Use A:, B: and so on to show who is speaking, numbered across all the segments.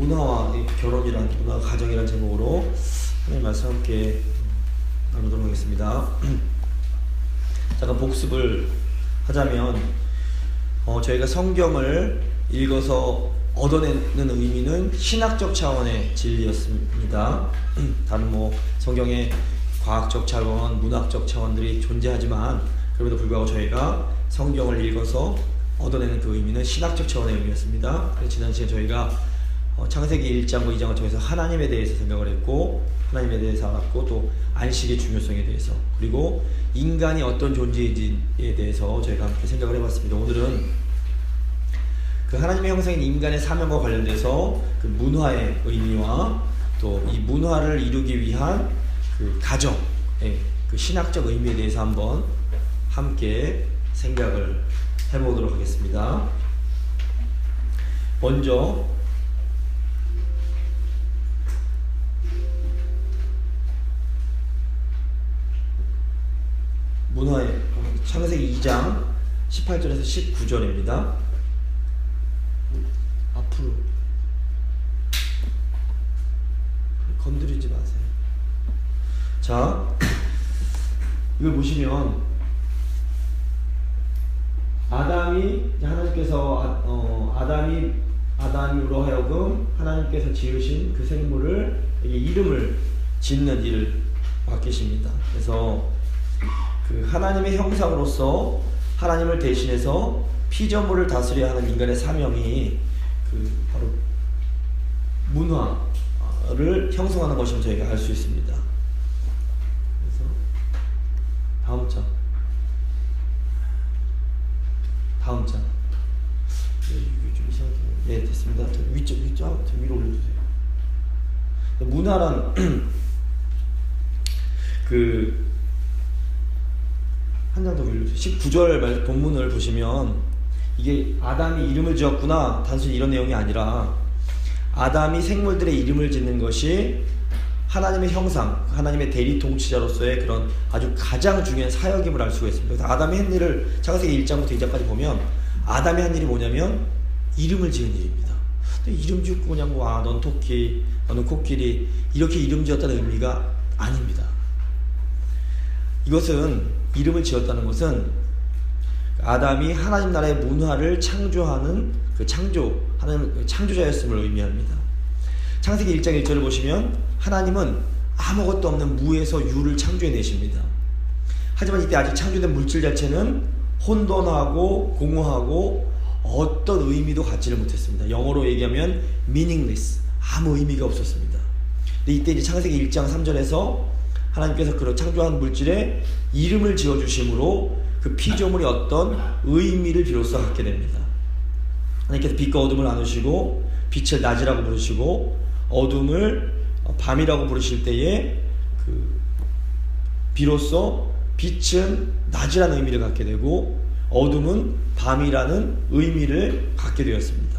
A: 문화와 결혼이란 문화 가정이란 제목으로 하나님 말씀 함께 나누도록 하겠습니다. 잠깐 복습을 하자면 저희가 성경을 읽어서 얻어내는 의미는 신학적 차원의 진리였습니다. 다른 성경의 과학적 차원, 문학적 차원들이 존재하지만 그럼에도 불구하고 저희가 성경을 읽어서 얻어내는 그 의미는 신학적 차원의 의미였습니다. 그래서 지난 시간에 저희가 창세기 1장과 2장을 통해서 하나님에 대해서 생각을 했고, 하나님에 대해서 알았고, 또 안식의 중요성에 대해서, 그리고 인간이 어떤 존재인지에 대해서 저희가 함께 생각을 해봤습니다. 오늘은 그 하나님의 형상인 인간의 사명과 관련돼서 그 문화의 의미와 또 이 문화를 이루기 위한 그 가정의 그 신학적 의미에 대해서 한번 함께 생각을 해보도록 하겠습니다. 먼저 문화의 창세기 2장 18절에서 19절입니다. 앞으로 건드리지 마세요. 자, 이걸 보시면 하나님께서 아담으로 하여금 하나님께서 지으신 그 생물을 이름을 짓는 일을 맡기십니다. 그래서 그 하나님의 형상으로서 하나님을 대신해서 피조물을 다스려야 하는 인간의 사명이 그 바로 문화를 형성하는 것임을 저희가 알 수 있습니다. 그래서 다음 장. 이게 좀 이상하게. 네, 됐습니다. 위쪽 위로 올려주세요. 문화란 한 장 더 올려주세요. 19절 본문을 보시면 이게 아담이 이름을 지었구나, 단순히 이런 내용이 아니라 아담이 생물들의 이름을 짓는 것이 하나님의 형상, 하나님의 대리 통치자로서의 그런 아주 가장 중요한 사역임을 알 수가 있습니다. 그래서 아담이 한 일을 창세기 1장부터 2장까지 보면 아담이 한 일이 뭐냐면 이름을 지은 일입니다. 이름 짓고 그냥 넌 토끼, 너는 코끼리 이렇게 이름 지었다는 의미가 아닙니다. 이름을 지었다는 것은 아담이 하나님 나라의 문화를 창조하는 하나님 창조자였음을 의미합니다. 창세기 1장 1절을 보시면 하나님은 아무것도 없는 무에서 유를 창조해내십니다. 하지만 이때 아직 창조된 물질 자체는 혼돈하고 공허하고 어떤 의미도 갖지를 못했습니다. 영어로 얘기하면 meaningless, 아무 의미가 없었습니다. 근데 이때 이제 창세기 1장 3절에서 하나님께서 그런 창조한 물질에 이름을 지어주심으로 그 피조물이 어떤 의미를 비로소 갖게 됩니다. 하나님께서 빛과 어둠을 나누시고 빛을 낮이라고 부르시고 어둠을 밤이라고 부르실 때에 비로소 빛은 낮이라는 의미를 갖게 되고 어둠은 밤이라는 의미를 갖게 되었습니다.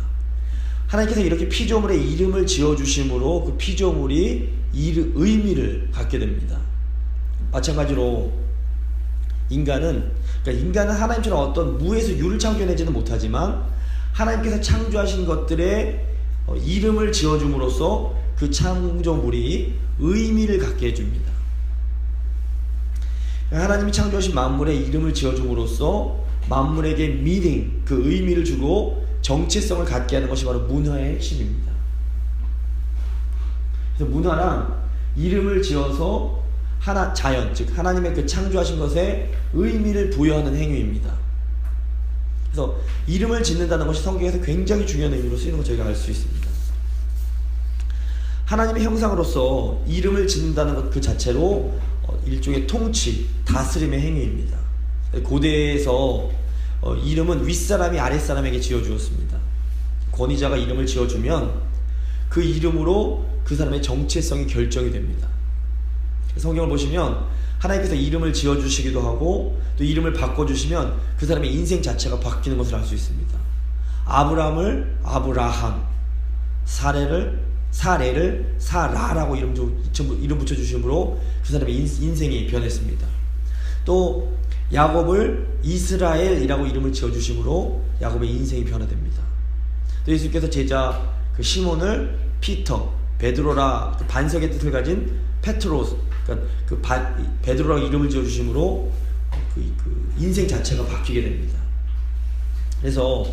A: 하나님께서 이렇게 피조물의 이름을 지어주심으로 그 피조물이 의미를 갖게 됩니다. 마찬가지로 인간은 하나님처럼 어떤 무에서 유를 창조해내지는 못하지만 하나님께서 창조하신 것들의 이름을 지어줌으로써 그 창조물이 의미를 갖게 해줍니다. 하나님이 창조하신 만물에 이름을 지어줌으로써 만물에게 meaning, 그 의미를 주고 정체성을 갖게 하는 것이 바로 문화의 핵심입니다. 그래서 문화란 이름을 지어서 자연, 즉 하나님의 그 창조하신 것에 의미를 부여하는 행위입니다. 그래서 이름을 짓는다는 것이 성경에서 굉장히 중요한 의미로 쓰이는 걸 저희가 알 수 있습니다. 하나님의 형상으로서 이름을 짓는다는 것 그 자체로 일종의 통치, 다스림의 행위입니다. 고대에서 이름은 윗사람이 아랫사람에게 지어주었습니다. 권위자가 이름을 지어주면 그 이름으로 그 사람의 정체성이 결정이 됩니다. 성경을 보시면 하나님께서 이름을 지어주시기도 하고 또 이름을 바꿔주시면 그 사람의 인생 자체가 바뀌는 것을 알 수 있습니다. 아브라함을 아브라함, 사레를 사라라고 이름 붙여주심으로 그 사람의 인생이 변했습니다. 또 야곱을 이스라엘이라고 이름을 지어주심으로 야곱의 인생이 변화됩니다. 또 예수님께서 제자 그 시몬을 피터, 베드로라 그 반석의 뜻을 가진 페트로스, 그러니까 베드로라고 이름을 지어주심으로 그 인생 자체가 바뀌게 됩니다. 그래서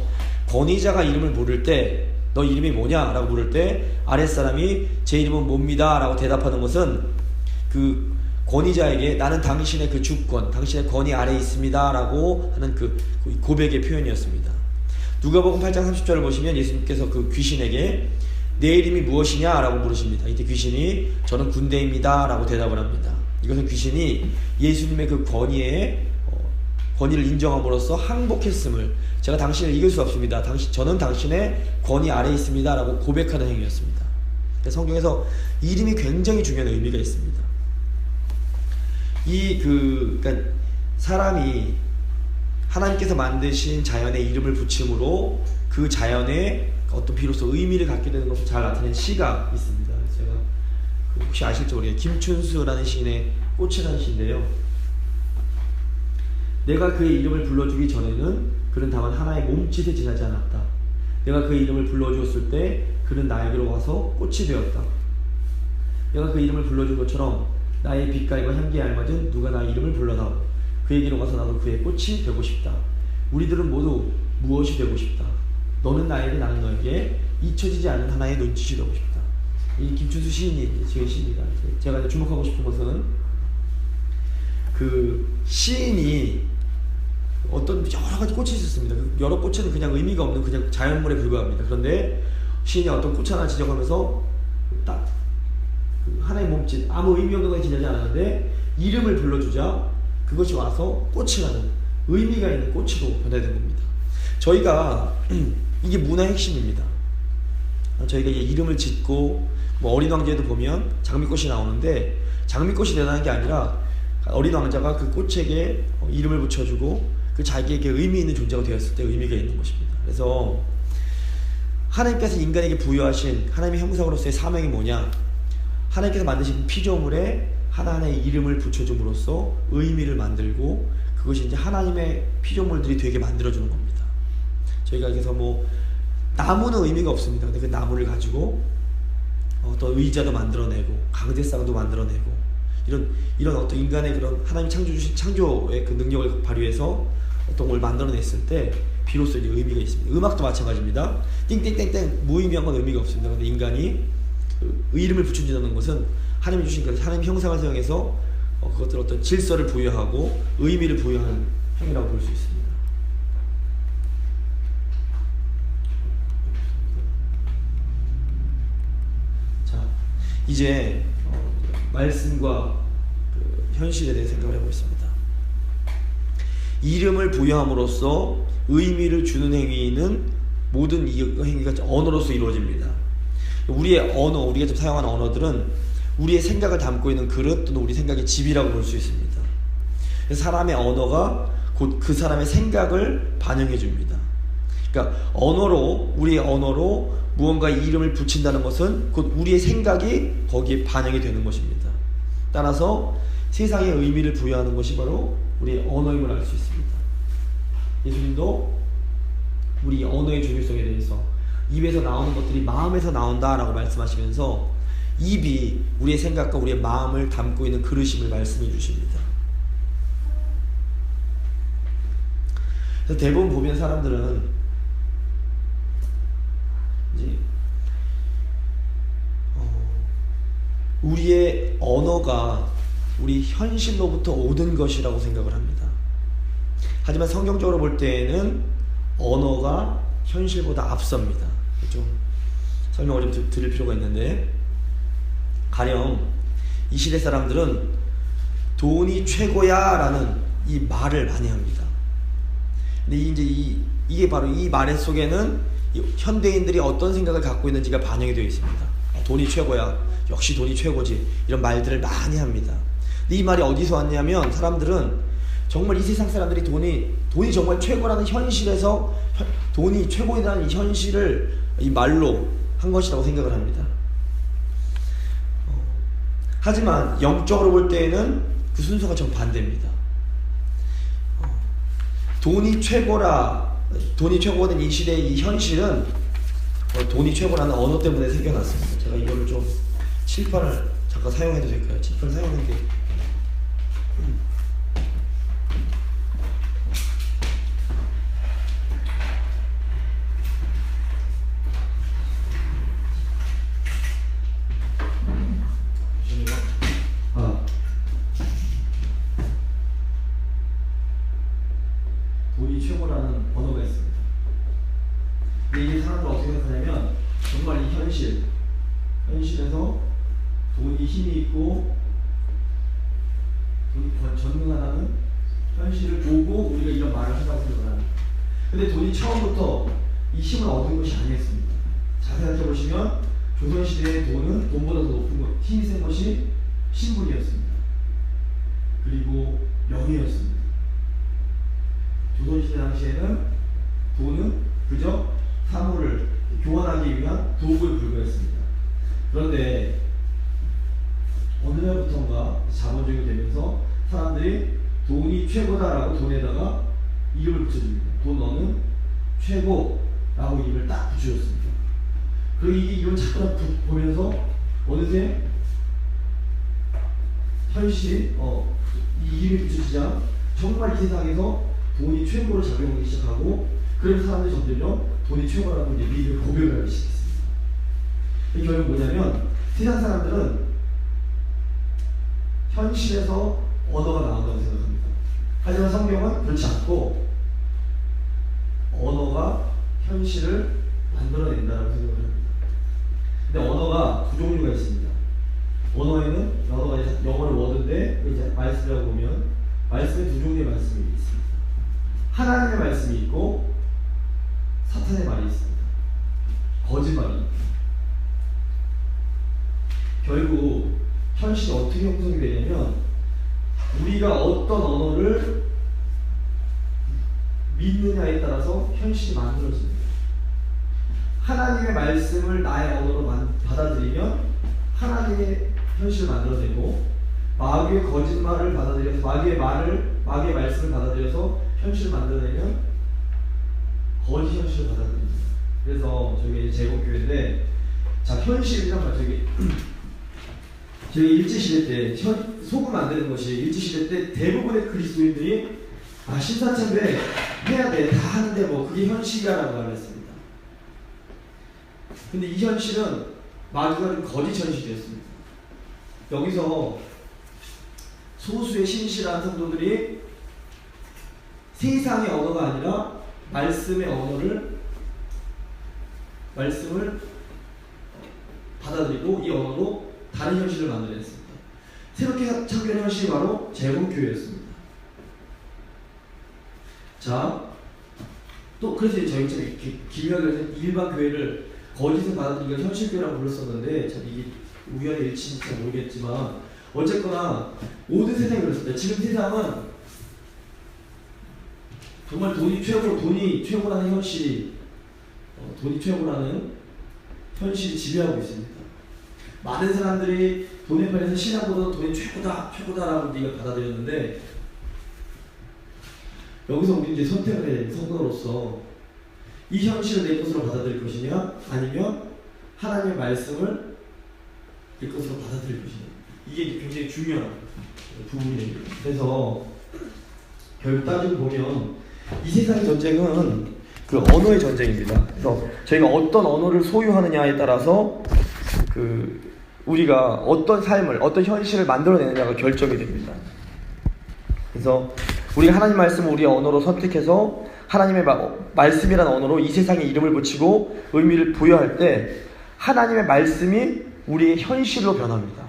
A: 권위자가 이름을 물을 때 너 이름이 뭐냐? 라고 물을 때 아랫사람이 제 이름은 뭡니다 라고 대답하는 것은 그 권위자에게 나는 당신의 그 주권, 당신의 권위 아래에 있습니다 라고 하는 그 고백의 표현이었습니다. 누가복음 8장 30절을 보시면 예수님께서 그 귀신에게 내 이름이 무엇이냐 라고 물으십니다. 이때 귀신이 저는 군대입니다 라고 대답을 합니다. 이것은 귀신이 예수님의 그 권위를 인정함으로써 항복했음을, 제가 당신을 이길 수 없습니다, 저는 당신의 권위 아래에 있습니다 라고 고백하는 행위였습니다. 성경에서 이름이 굉장히 중요한 의미가 있습니다. 그러니까 사람이 하나님께서 만드신 자연에 이름을 붙임으로 그 자연에 어떤 비로소 의미를 갖게 되는 것을 잘 나타낸 시가 있습니다. 제가 혹시 아실지 모르겠어요. 김춘수라는 시인의 꽃이라는 시인데요. 내가 그의 이름을 불러주기 전에는 그는 다만 하나의 몸짓에 지나지 않았다. 내가 그의 이름을 불러주었을 때 그는 나에게로 와서 꽃이 되었다. 내가 그 이름을 불러준 것처럼 나의 빛깔과 향기에 알맞은 누가 나의 이름을 불러다오. 그에게로 가서 나도 그의 꽃이 되고 싶다. 우리들은 모두 무엇이 되고 싶다. 너는 나에게, 나는 너에게 잊혀지지 않는 하나의 눈짓이 되고 싶다. 이 김춘수 시인이 지은 시입니다. 제가 주목하고 싶은 것은 그 시인이 어떤 여러 가지 꽃이 있었습니다. 여러 꽃은 그냥 의미가 없는 그냥 자연물에 불과합니다. 그런데 시인이 어떤 꽃 하나 지적하면서 딱 하나의 몸짓, 아무 의미 없는 것에 지나지 않았는데 이름을 불러주자 그것이 와서 꽃이라는 의미가 있는 꽃으로 변화된 겁니다. 저희가 이게 문화의 핵심입니다. 저희가 이름을 짓고 어린 왕자에도 보면 장미꽃이 나오는데 장미꽃이 대단한 게 아니라 어린 왕자가 그 꽃에게 이름을 붙여주고 그 자기에게 의미 있는 존재가 되었을 때 의미가 있는 것입니다. 그래서 하나님께서 인간에게 부여하신 하나님의 형상으로서의 사명이 뭐냐? 하나님께서 만드신 피조물에 하나하나의 이름을 붙여줌으로써 의미를 만들고 그것이 이제 하나님의 피조물들이 되게 만들어주는 겁니다. 저희가 그래서 나무는 의미가 없습니다. 근데 그 나무를 가지고 어떤 의자도 만들어내고 강제상도 만들어내고 이런 어떤 인간의 그런 하나님 창조의 그 능력을 발휘해서 어떤 걸 만들어냈을 때 비로소 이제 의미가 있습니다. 음악도 마찬가지입니다. 띵띵띵띵 무의미한 건 의미가 없습니다. 근데 인간이 그 이름을 붙여준다는 것은 하나님이 주신 그 하나님 형상을 사용해서 그것들 어떤 질서를 부여하고 의미를 부여하는 행위라고 볼 수 있습니다. 자, 이제 말씀과 그 현실에 대해 생각을 해보겠습니다. 이름을 부여함으로써 의미를 주는 행위는 모든 이 행위가 언어로서 이루어집니다. 우리의 언어, 우리가 지금 사용하는 언어들은 우리의 생각을 담고 있는 그릇 또는 우리 생각의 집이라고 볼 수 있습니다. 사람의 언어가 곧 그 사람의 생각을 반영해 줍니다. 그러니까 우리의 언어로 무언가 이름을 붙인다는 것은 곧 우리의 생각이 거기에 반영이 되는 것입니다. 따라서 세상에 의미를 부여하는 것이 바로 우리의 언어임을 알 수 있습니다. 예수님도 우리 언어의 중요성에 대해서 입에서 나오는 것들이 마음에서 나온다라고 말씀하시면서 입이 우리의 생각과 우리의 마음을 담고 있는 그릇임을 말씀해 주십니다. 그래서 대부분 보면 사람들은 이제 우리의 언어가 우리 현실로부터 오는 것이라고 생각을 합니다. 하지만 성경적으로 볼 때에는 언어가 현실보다 앞섭니다. 좀 설명을 좀 드릴 필요가 있는데, 가령 이 시대 사람들은 돈이 최고야 라는 이 말을 많이 합니다. 근데 이제 이게 바로 이 말 속에는 현대인들이 어떤 생각을 갖고 있는지가 반영이 되어 있습니다. 돈이 최고야, 역시 돈이 최고지, 이런 말들을 많이 합니다. 근데 이 말이 어디서 왔냐면, 사람들은 정말 이 세상 사람들이 돈이 정말 최고라는 현실에서 돈이 최고이라는 이 현실을 이 말로 한 것이라고 생각을 합니다. 하지만 영적으로 볼 때에는 그 순서가 정반대입니다. 돈이 최고가 된 이 시대의 이 현실은 돈이 최고라는 언어 때문에 생겨났습니다. 제가 이거를 좀 칠판을 잠깐 사용해도 될까요? 칠판 사용하는 게 돈이 최고라는 언어가 있습니다. 근데 이게 사람들 어떻게 생각하냐면 정말 이 현실에서 돈이 힘이 있고 돈이 전능하다는 현실을 보고 우리가 이런 말을 한다고 생각합니다. 근데 돈이 처음부터 이 힘을 얻은 것이 아니었습니다. 자세히 살펴보시면 조선시대의 돈은 돈보다 더 높은 것, 힘이 센 것이 신분이었습니다. 그리고 명예였습니다. 조선시대 당시에는 돈은 그저 사물을 교환하기 위한 도구에 불과했습니다. 그런데 어느 날부터인가 자본주의가 되면서 사람들이 돈이 최고다라고 돈에다가 이름을 붙여줍니다. 돈 너는 최고라고 이름을 딱 붙여줬습니다. 그리고 이게 이걸 자꾸 보면서 어느새 현실이 이 이름이 붙여지자 정말 이 세상에서 돈이 최고로 작용하기 시작하고 그래서 사람들이 점점 돈이 최고라고 이제 믿음을 고백을 하기 시작했습니다. 이 결국 뭐냐면 세상 사람들은 현실에서 언어가 나온다고 생각합니다. 하지만 성경은 그렇지 않고 언어가 현실을 만들어낸다고 생각을 합니다. 근데 언어가 두 종류가 있습니다. 언어에는 영어를 워드인데 이제 말씀이라고 보면 말씀에 두 종류의 말씀이 있습니다. 하나님의 말씀이 있고 사탄의 말이 있습니다. 거짓말이. 결국 현실이 어떻게 형성이 되냐면 우리가 어떤 언어를 믿느냐에 따라서 현실이 만들어집니다. 하나님의 말씀을 나의 언어로 받아들이면 하나님의 현실을 만들어내고 마귀의 거짓말을 받아들여서 마귀의 말씀을 받아들여서 현실을 만들어내면 거짓 현실을 받아들입니다. 그래서 저기 제국교회인데 자 현실이란 말 저희 일제시대 때 소금 만드는 것이 일제시대 때 대부분의 그리스도인들이 신사참배 해야 돼 다 하는데 뭐 그게 현실이라고 말을 했습니다. 근데 이 현실은 마귀가 좀 거짓 현실이었습니다. 여기서 소수의 신실한 성도들이 세상의 언어가 아니라 말씀의 말씀을 받아들이고 이 언어로 다른 현실을 만들어냈습니다. 새롭게 창조된 현실이 바로 제국교회였습니다. 자, 또 그래서 저희처럼 기묘하게 일반 교회를 거짓을 받아들이고 현실교회라고 불렀었는데 참 이게 우연의 일치인지 잘 모르겠지만 어쨌거나 모든 세상이 그렇습니다. 지금 세상은 정말 돈이 최고라는 현실이 돈이 최고라는 현실이 지배하고 있습니다. 많은 사람들이 돈의 편에서 신앙보다 돈이 최고다라고 우리가 받아들였는데 여기서 우리 이제 선택을 해야 돼요. 성도로서 이 현실을 내 것으로 받아들일 것이냐 아니면 하나님의 말씀을 내 것으로 받아들일 것이냐 이게 굉장히 중요한 부분이에요. 그래서 결국 따지고 보면 이 세상의 전쟁은 그 언어의 전쟁입니다. 그래서 저희가 어떤 언어를 소유하느냐에 따라서 우리가 어떤 삶을, 어떤 현실을 만들어내느냐가 결정이 됩니다. 그래서 우리가 하나님 말씀을 우리의 언어로 선택해서 하나님의 말씀이라는 언어로 이 세상에 이름을 붙이고 의미를 부여할 때 하나님의 말씀이 우리의 현실로 변합니다.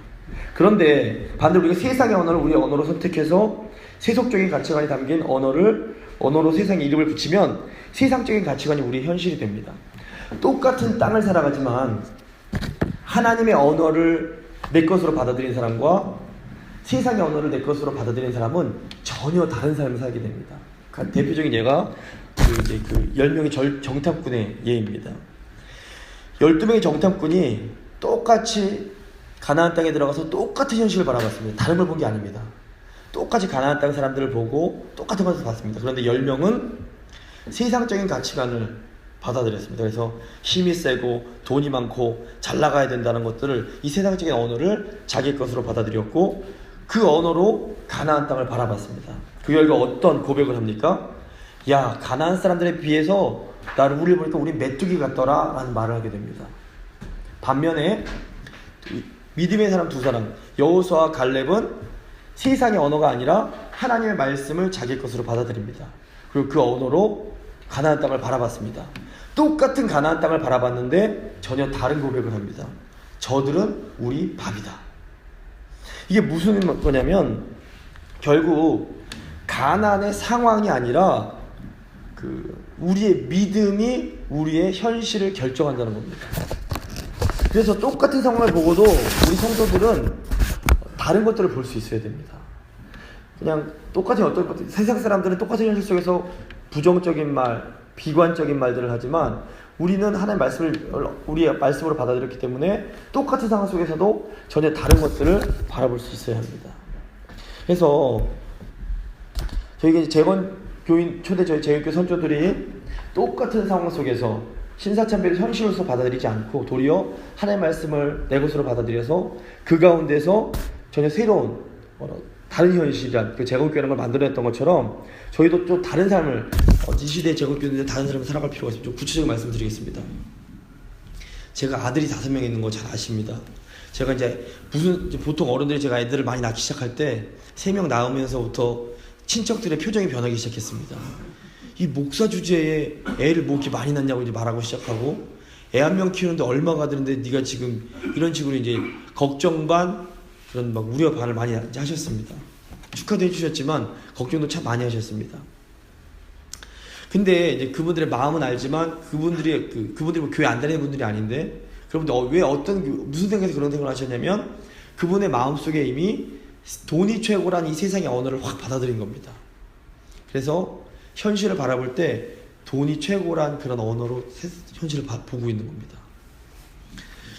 A: 그런데 반대로 우리가 세상의 언어를 우리의 언어로 선택해서 세속적인 가치관이 담긴 언어로 세상에 이름을 붙이면 세상적인 가치관이 우리의 현실이 됩니다. 똑같은 땅을 살아가지만 하나님의 언어를 내 것으로 받아들인 사람과 세상의 언어를 내 것으로 받아들인 사람은 전혀 다른 삶을 살게 됩니다. 대표적인 예가 그 10명의 정탐꾼의 예입니다. 12명의 정탐꾼이 똑같이 가나안 땅에 들어가서 똑같은 현실을 바라봤습니다. 다른 걸 본 게 아닙니다. 똑같이 가나안 땅 사람들을 보고 똑같은 것을 봤습니다. 그런데 10명은 세상적인 가치관을 받아들였습니다. 그래서 힘이 세고 돈이 많고 잘 나가야 된다는 것들을, 이 세상적인 언어를 자기 것으로 받아들였고, 그 언어로 가나안 땅을 바라봤습니다. 그 결과 어떤 고백을 합니까? 야, 가나안 사람들에 비해서 우리를 보니까 우리 메뚜기 같더라 라는 말을 하게 됩니다. 반면에 믿음의 사람 두 사람, 여호수아와 갈렙은 세상의 언어가 아니라 하나님의 말씀을 자기 것으로 받아들입니다. 그리고 그 언어로 가나안 땅을 바라봤습니다. 똑같은 가나안 땅을 바라봤는데 전혀 다른 고백을 합니다. 저들은 우리 밥이다. 이게 무슨 거냐면, 결국 가나안의 상황이 아니라 우리의 믿음이 우리의 현실을 결정한다는 겁니다. 그래서 똑같은 상황을 보고도 우리 성도들은 다른 것들을 볼 수 있어야 됩니다. 그냥 똑같은 어떤 것들, 세상 사람들은 똑같은 현실 속에서 부정적인 말, 비관적인 말들을 하지만 우리는 하나님의 말씀을 우리의 말씀으로 받아들였기 때문에 똑같은 상황 속에서도 전혀 다른 것들을 바라볼 수 있어야 합니다. 그래서 저희가 이제 재건교인 초대 저희 재건교 선조들이 똑같은 상황 속에서 신사참배를 현실로서 받아들이지 않고 도리어 하나님의 말씀을 내 것으로 받아들여서 그 가운데서 전혀 새로운 다른 현실이란 그 제국교회라는 걸 만들어냈던 것처럼 저희도 또 다른 삶을, 이 시대의 제국교회인데 다른 삶을 살아갈 필요가 있습니다. 좀 구체적인 말씀드리겠습니다. 제가 아들이 5명 있는 거 잘 아십니다. 제가 이제 보통 어른들이 제가 애들을 많이 낳기 시작할 때 3명 낳으면서부터 친척들의 표정이 변하기 시작했습니다. 이 목사 주제에 애를 뭐 이렇게 많이 낳냐고 이제 말하고 시작하고, 애 1명 키우는데 얼마가 드는데 네가 지금 이런 식으로 이제 걱정 반 그런 막 우려 반을 많이 하셨습니다. 축하도 해주셨지만 걱정도 참 많이 하셨습니다. 근데 이제 그분들의 마음은 알지만 그분들이 뭐 교회 안 다니는 분들이 아닌데, 그런데 왜 무슨 생각에서 그런 생각을 하셨냐면, 그분의 마음속에 이미 돈이 최고란 이 세상의 언어를 확 받아들인 겁니다. 그래서 현실을 바라볼 때 돈이 최고란 그런 언어로 현실을 보고 있는 겁니다.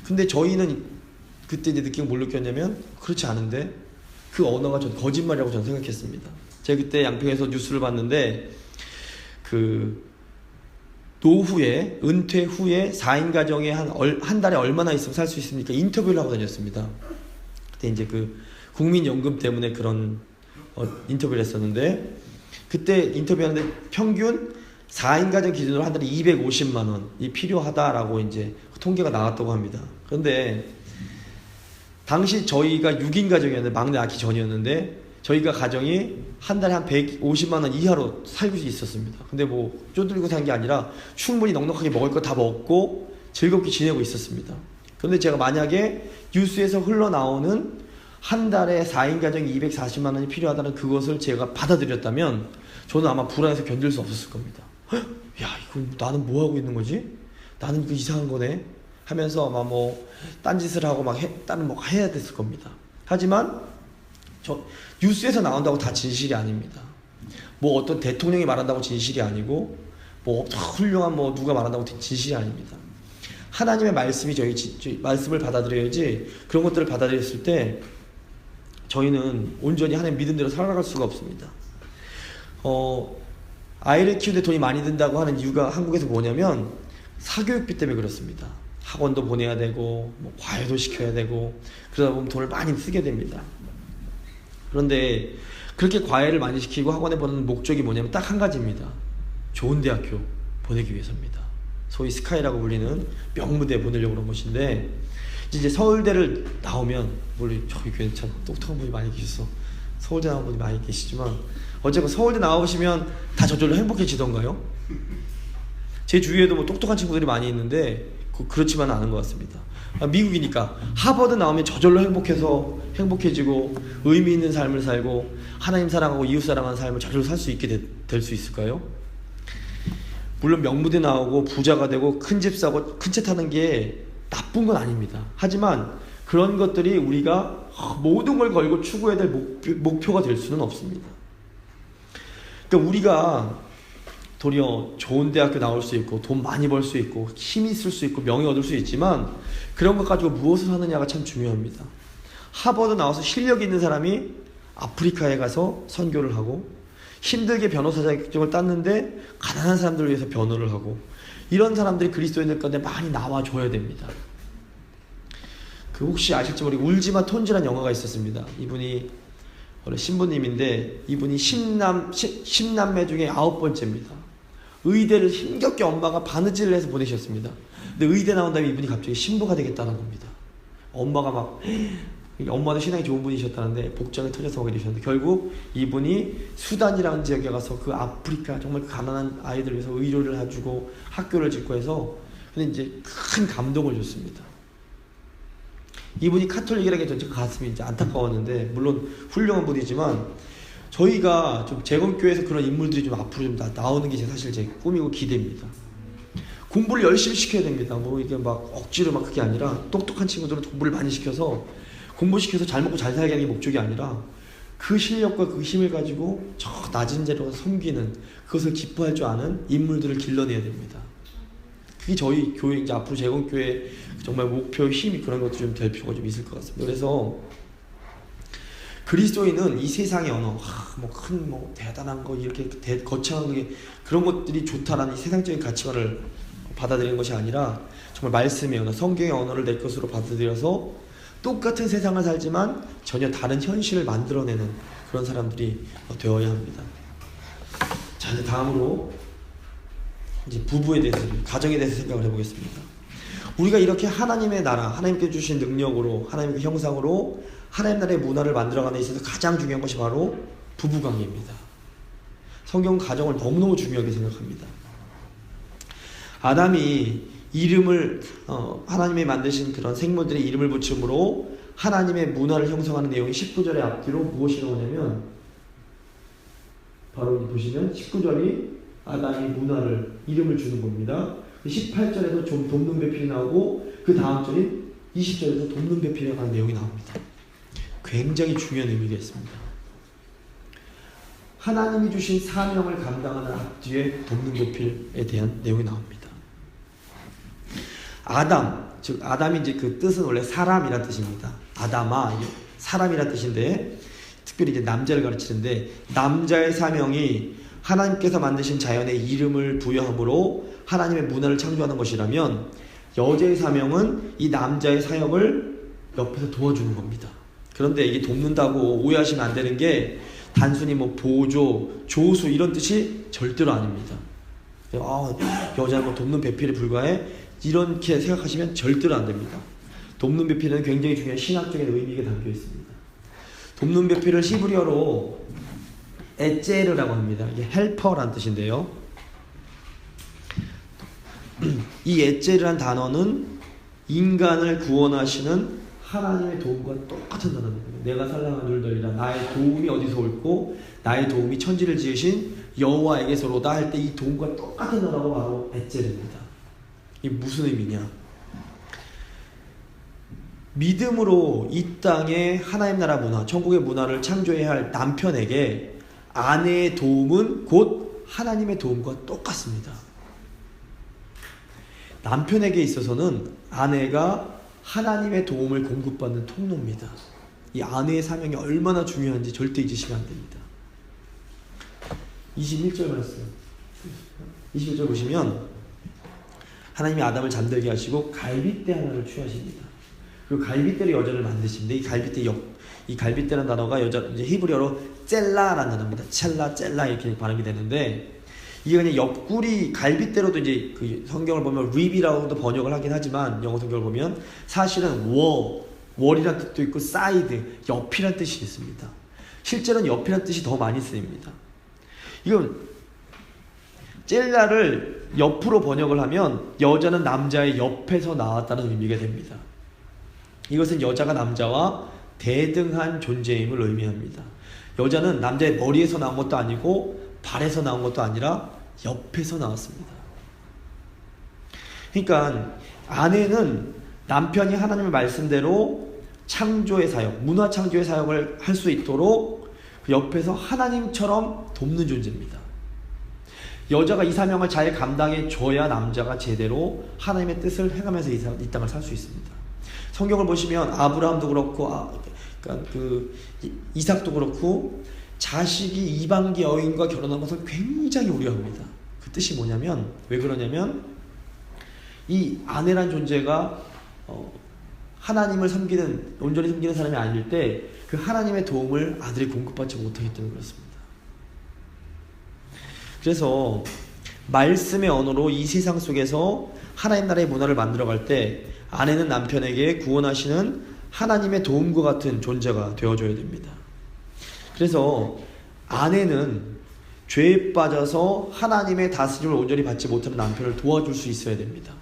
A: 근데 저희는 그때 이제 느끼고 뭘 느꼈냐면, 그렇지 않은데 그 언어가 전 거짓말이라고 저는 생각했습니다. 제가 그때 양평에서 뉴스를 봤는데, 노후에, 은퇴 후에 4인 가정에 한 달에 얼마나 있으면 살 수 있습니까? 인터뷰를 하고 다녔습니다. 그때 이제 국민연금 때문에 그런 인터뷰를 했었는데, 그때 인터뷰하는데 평균 4인 가정 기준으로 한 달에 250만 원이 필요하다라고 이제 통계가 나왔다고 합니다. 그런데 당시 저희가 6인 가정이었는데, 막내 낳기 전이었는데, 저희가 가정이 한 달에 한 150만 원 이하로 살고 있었습니다. 근데 뭐 쪼들고 산 게 아니라 충분히 넉넉하게 먹을 거 다 먹고 즐겁게 지내고 있었습니다. 그런데 제가 만약에 뉴스에서 흘러나오는 한 달에 4인 가정이 240만 원이 필요하다는 그것을 제가 받아들였다면 저는 아마 불안해서 견딜 수 없었을 겁니다. 야, 이거 나는 뭐 하고 있는 거지? 나는 그 이상한 거네? 하면서 아마 뭐 딴짓을 하고 다른 뭐 해야 됐을 겁니다. 하지만 뉴스에서 나온다고 다 진실이 아닙니다. 뭐 어떤 대통령이 말한다고 진실이 아니고, 뭐 훌륭한 뭐 누가 말한다고 진실이 아닙니다. 하나님의 말씀이 저희 말씀을 받아들여야지, 그런 것들을 받아들였을 때 저희는 온전히 하나님 믿은 대로 살아갈 수가 없습니다. 아이를 키우는데 돈이 많이 든다고 하는 이유가 한국에서 뭐냐면 사교육비 때문에 그렇습니다. 학원도 보내야 되고 뭐 과외도 시켜야 되고 그러다 보면 돈을 많이 쓰게 됩니다. 그런데 그렇게 과외를 많이 시키고 학원에 보내는 목적이 뭐냐면 딱 한 가지입니다. 좋은 대학교 보내기 위해서입니다. 소위 스카이라고 불리는 명문대 보내려고 그런 것인데, 이제 서울대를 나오면, 물론 저희 교회는 참 똑똑한 분이 많이 계셔서 서울대 나온 분이 많이 계시지만, 어쨌건 서울대 나오시면 다 저절로 행복해지던가요? 제 주위에도 뭐 똑똑한 친구들이 많이 있는데 그렇지만은 않은 것 같습니다. 미국이니까 하버드 나오면 저절로 행복해지고 의미 있는 삶을 살고 하나님 사랑하고 이웃 사랑하는 삶을 저절로 살 수 있게 될 수 있을까요? 물론 명문대 나오고 부자가 되고 큰 집 사고 큰 차 타는 게 나쁜 건 아닙니다. 하지만 그런 것들이 우리가 모든 걸 걸고 추구해야 될 목표가 될 수는 없습니다. 그러니까 우리가 도리어 좋은 대학교 나올 수 있고 돈 많이 벌 수 있고 힘이 있을 수 있고 명예 얻을 수 있지만, 그런 것 가지고 무엇을 하느냐가 참 중요합니다. 하버드 나와서 실력 있는 사람이 아프리카에 가서 선교를 하고, 힘들게 변호사 자격증을 땄는데 가난한 사람들을 위해서 변호를 하고, 이런 사람들이 그리스도인들 가운데 많이 나와줘야 됩니다. 그 혹시 아실지 모르게 울지마 톤지라는 영화가 있었습니다. 이분이 원래 신부님인데 이분이 10남매 중에 9번째입니다. 의대를 힘겹게 엄마가 바느질을 해서 보내셨습니다. 근데 의대 나온 다음에 이분이 갑자기 신부가 되겠다는 겁니다. 엄마가 막 엄마도 신앙이 좋은 분이셨다는데 복장을 터져서 오게 되셨는데 결국 이분이 수단이라는 지역에 가서 그 아프리카 정말 가난한 아이들 위해서 의료를 해주고 학교를 짓고 해서 근데 이제 큰 감동을 줬습니다. 이분이 카톨릭이라는 게 전체 가슴이 이제 안타까웠는데 물론 훌륭한 분이지만 저희가 좀 재건교회에서 그런 인물들이 좀 앞으로 좀 나오는 게 사실 제 꿈이고 기대입니다. 공부를 열심히 시켜야 됩니다. 뭐 이게 막 억지로 막 그게 아니라 똑똑한 친구들은 공부를 많이 시켜서 공부시켜서 잘 먹고 잘 살게 하는 게 목적이 아니라 그 실력과 그 힘을 가지고 저 낮은 자리로 섬기는 그것을 기뻐할 줄 아는 인물들을 길러내야 됩니다. 그게 저희 교회 이제 앞으로 재건교회 정말 목표 힘이 그런 것도 좀 될 필요가 좀 있을 것 같습니다. 그래서 그리스도인은 이 세상의 언어, 뭐 큰 뭐 대단한 거 이렇게 거창한 게 그런 것들이 좋다라는 이 세상적인 가치관을 받아들이는 것이 아니라 정말 말씀의 언어, 성경의 언어를 내 것으로 받아들여서 똑같은 세상을 살지만 전혀 다른 현실을 만들어내는 그런 사람들이 되어야 합니다. 자, 이제 다음으로 이제 부부에 대해서, 가정에 대해서 생각을 해보겠습니다. 우리가 이렇게 하나님의 나라, 하나님께 주신 능력으로, 하나님의 형상으로 하나님 나라의 문화를 만들어가는 데 있어서 가장 중요한 것이 바로 부부관계입니다. 성경은 가정을 너무너무 중요하게 생각합니다. 아담이 이름을 하나님이 만드신 그런 생물들의 이름을 붙임으로 하나님의 문화를 형성하는 내용이 19절의 앞뒤로 무엇이 나오냐면 바로 보시면 19절이 아담이 문화를 이름을 주는 겁니다. 18절에도 좀 돕는 배필이 나오고 그 다음 절인 20절에도 돕는 배필이라고 하는 내용이 나옵니다. 굉장히 중요한 의미가 있습니다. 하나님이 주신 사명을 감당하는 앞뒤에 돕는 배필에 대한 내용이 나옵니다. 아담, 즉 아담이 이제 그 뜻은 원래 사람이란 뜻입니다. 아담아, 사람이란 뜻인데 특별히 이제 남자를 가르치는데 남자의 사명이 하나님께서 만드신 자연에 이름을 부여함으로 하나님의 문화를 창조하는 것이라면 여자의 사명은 이 남자의 사역을 옆에서 도와주는 겁니다. 그런데 이게 돕는다고 오해하시면 안 되는 게 단순히 뭐 보조, 조수 이런 뜻이 절대로 아닙니다. 여자는 뭐 돕는 배필에 불과해 이렇게 생각하시면 절대로 안 됩니다. 돕는 배필은 굉장히 중요한 신학적인 의미가 담겨 있습니다. 돕는 배필을 히브리어로 에제르라고 합니다. 이게 헬퍼라는 뜻인데요. 이 에제르란 단어는 인간을 구원하시는 하나님의 도움과 똑같은 단어입니다. 내가 살랑한 줄들이라 나의 도움이 어디서 올고 나의 도움이 천지를 지으신 여호와에게서로다 할 때 이 도움과 똑같은 단어가 바로 에제르입니다. 이게 무슨 의미냐? 믿음으로 이 땅에 하나님 나라 문화, 천국의 문화를 창조해야 할 남편에게 아내의 도움은 곧 하나님의 도움과 똑같습니다. 남편에게 있어서는 아내가 하나님의 도움을 공급받는 통로입니다. 이 아내의 사명이 얼마나 중요한지 절대 잊으시면 안 됩니다. 21절 말씀 21절 보시면 하나님이 아담을 잠들게 하시고 갈빗대 하나를 취하십니다. 그리고 갈빗대로 여자를 만드십니다. 이 갈빗대라는 단어가 이제 히브리어로 첼라라는 단어입니다. 첼라 이렇게 발음이 되는데 이게 그냥 옆구리 갈빗대로도 이제 그 성경을 보면 립이라고도 번역을 하긴 하지만 영어 성경을 보면 사실은 월이라는 뜻도 있고 사이드, 옆이라는 뜻이 있습니다. 실제로는 옆이라는 뜻이 더 많이 쓰입니다. 이건 젤라를 옆으로 번역을 하면 여자는 남자의 옆에서 나왔다는 의미가 됩니다. 이것은 여자가 남자와 대등한 존재임을 의미합니다. 여자는 남자의 머리에서 나온 것도 아니고 발에서 나온 것도 아니라 옆에서 나왔습니다. 그러니까 아내는 남편이 하나님의 말씀대로 창조의 사역, 문화 창조의 사역을 할 수 있도록 그 옆에서 하나님처럼 돕는 존재입니다. 여자가 이 사명을 잘 감당해 줘야 남자가 제대로 하나님의 뜻을 해가면서 이 땅을 살 수 있습니다. 성경을 보시면 아브라함도 그렇고 그러니까 이삭도 그렇고 자식이 이방계 여인과 결혼한 것을 굉장히 우려합니다. 그 뜻이 뭐냐면 왜 그러냐면 이 아내란 존재가 하나님을 온전히 섬기는 사람이 아닐 때 그 하나님의 도움을 아들이 공급받지 못하기 때문에 그렇습니다. 그래서 말씀의 언어로 이 세상 속에서 하나님 나라의 문화를 만들어갈 때 아내는 남편에게 구원하시는 하나님의 도움과 같은 존재가 되어줘야 됩니다. 그래서 아내는 죄에 빠져서 하나님의 다스림을 온전히 받지 못하는 남편을 도와줄 수 있어야 됩니다.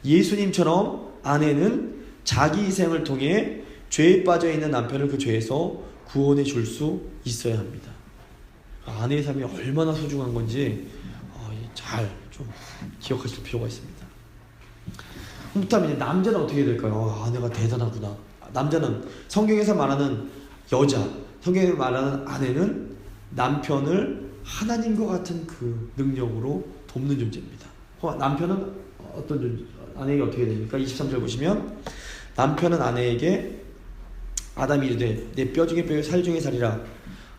A: 예수님처럼 아내는 자기 희생을 통해 죄에 빠져있는 남편을 그 죄에서 구원해 줄 수 있어야 합니다. 아내의 삶이 얼마나 소중한 건지 잘 좀 기억하실 필요가 있습니다. 그렇다면 이제 남자는 어떻게 될까요? 아내가 대단하구나. 남자는 성경에서 말하는 여자, 성경에서 말하는 아내는 남편을 하나님과 같은 그 능력으로 돕는 존재입니다. 남편은 어떤 존재, 아내에게 어떻게 됩니까? 23절 보시면 남편은 아내에게 아담이 이르되 내 뼈 중에 뼈요 살 중에 살이라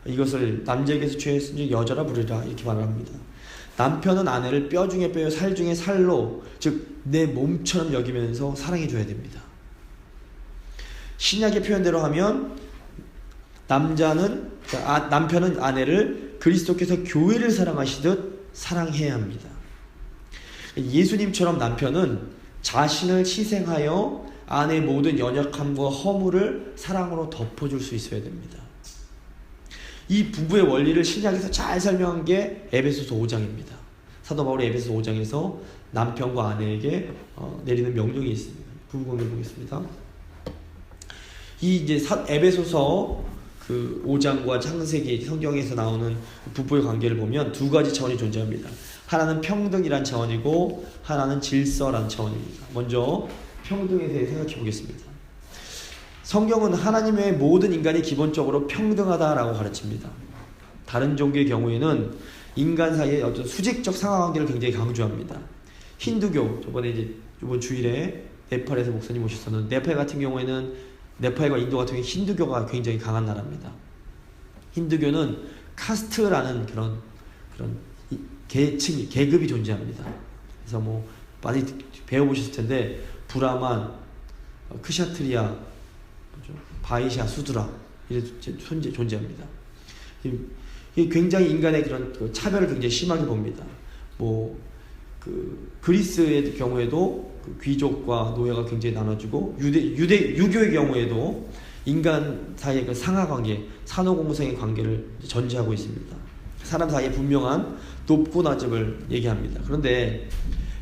A: 이것을 남자에게서 취했으니 여자라 부르리라 이렇게 말합니다. 남편은 아내를 뼈 중에 뼈요 살 중에 살로 즉 내 몸처럼 여기면서 사랑해 줘야 됩니다. 신약의 표현대로 하면 남편은 아내를 그리스도께서 교회를 사랑하시듯 사랑해야 합니다. 예수님처럼 남편은 자신을 희생하여 아내의 모든 연약함과 허물을 사랑으로 덮어줄 수 있어야 됩니다. 이 부부의 원리를 신약에서 잘 설명한 게 에베소서 5장입니다. 사도 바울이 에베소서 5장에서 남편과 아내에게 내리는 명령이 있습니다. 부부 관계를 보겠습니다. 이 이제 에베소서 그 5장과 창세기 성경에서 나오는 부부의 관계를 보면 두 가지 차원이 존재합니다. 하나는 평등이란 차원이고 하나는 질서란 차원입니다. 먼저 평등에 대해 생각해 보겠습니다. 성경은 하나님의 모든 인간이 기본적으로 평등하다라고 가르칩니다. 다른 종교의 경우에는 인간 사이의 어떤 수직적 상하관계를 굉장히 강조합니다. 힌두교, 저번에 이제 이번 주일에 네팔에서 목사님 오셨었는데 네팔 같은 경우에는 네팔과 인도 같은 경우에 힌두교가 굉장히 강한 나라입니다. 힌두교는 카스트라는 그런 계층이 계급이 존재합니다. 그래서 뭐 많이 배워보셨을 텐데 브라만, 크샤트리아, 바이샤, 수드라 이렇게 존재합니다. 이 굉장히 인간의 그런 차별을 굉장히 심하게 봅니다. 그리스의 경우에도 귀족과 노예가 굉장히 나눠지고 유교의 경우에도 인간 사이의 그 상하관계, 산호공생의 관계를 전제하고 있습니다. 사람 사이에 분명한 높고 낮음을 얘기합니다. 그런데